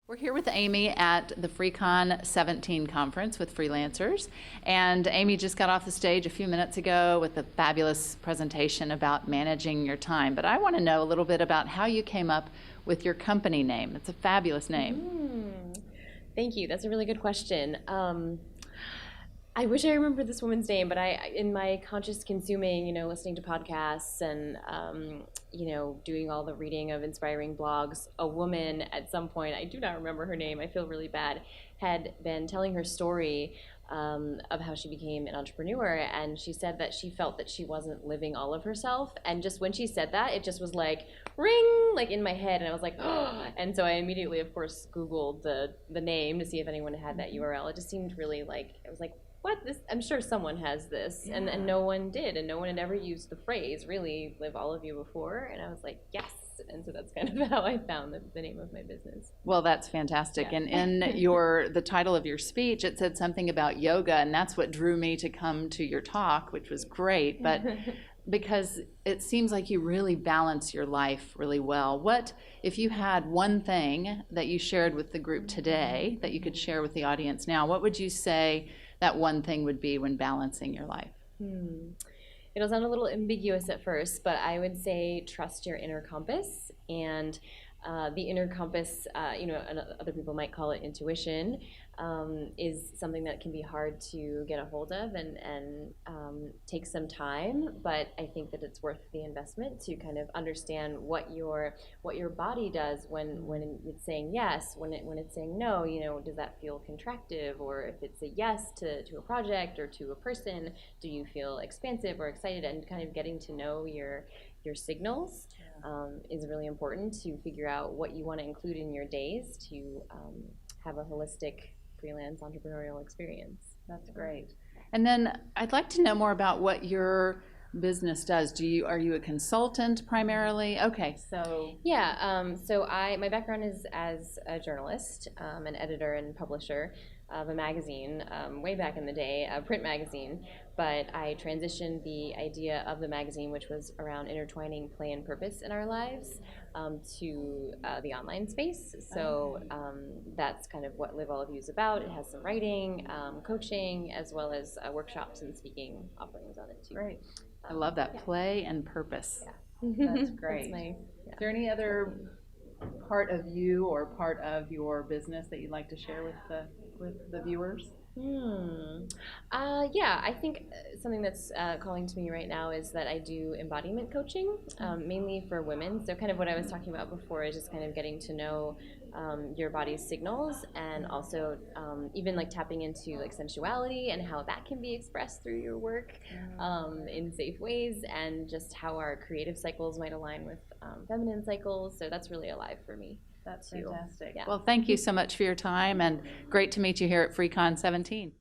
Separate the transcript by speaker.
Speaker 1: We're here with Amy at the FREECON 17 conference with freelancers, and Amy just got off the stage a few minutes ago with a fabulous presentation about managing your time. But I want to know a little bit about how you came up with your company name. It's a fabulous name.
Speaker 2: Thank you. That's a really good question. I wish I remembered this woman's name, but in my conscious consuming, listening to podcasts and, doing all the reading of inspiring blogs, a woman at some point, I do not remember her name, I feel really bad, had been telling her story of how she became an entrepreneur, and she said that she felt that she wasn't living all of herself, and just when she said that, it just was like, ring, like in my head, and I was like, oh, and so I immediately, of course, Googled the name to see if anyone had that URL. It just seemed really like, it was like, what? This? I'm sure someone has this, yeah. and no one did, and no one had ever used the phrase, really, live all of you before, and I was like, yes, and so that's kind of how I found the name of my business.
Speaker 1: Well, that's fantastic, yeah. And in the title of your speech, it said something about yoga, and that's what drew me to come to your talk, which was great, but because it seems like you really balance your life really well. What, if you had one thing that you shared with the group today that you could share with the audience now, what would you say that one thing would be when balancing your life?
Speaker 2: It'll sound a little ambiguous at first, but I would say trust your inner compass. And the inner compass, other people might call it intuition, is something that can be hard to get a hold of and take some time. But I think that it's worth the investment to kind of understand what your body does when it's saying yes, when it's saying no. Does that feel contractive? Or if it's a yes to a project or to a person, do you feel expansive or excited? And kind of getting to know your signals is really important to figure out what you want to include in your days to have a holistic freelance entrepreneurial experience.
Speaker 1: That's great. And then I'd like to know more about what your business does. Are you a consultant primarily? Okay, so
Speaker 2: yeah. So my background is as a journalist, an editor and publisher of a magazine way back in the day, a print magazine, but I transitioned the idea of the magazine, which was around intertwining play and purpose in our lives, to the online space. So that's kind of what Live All of You is about. It has some writing, coaching, as well as workshops and speaking offerings on it too.
Speaker 1: Great. I love that, yeah. Play and purpose.
Speaker 2: Yeah.
Speaker 1: That's great. Is there any other part of you or part of your business that you'd like to share with the viewers?
Speaker 2: Yeah, I think something that's calling to me right now is that I do embodiment coaching, mainly for women. So kind of what I was talking about before is just kind of getting to know your body's signals, and also even like tapping into like sensuality and how that can be expressed through your work in safe ways, and just how our creative cycles might align with feminine cycles. So that's really alive for me.
Speaker 1: That's fantastic. Yeah. Well, thank you so much for your time, and great to meet you here at FREECON 17.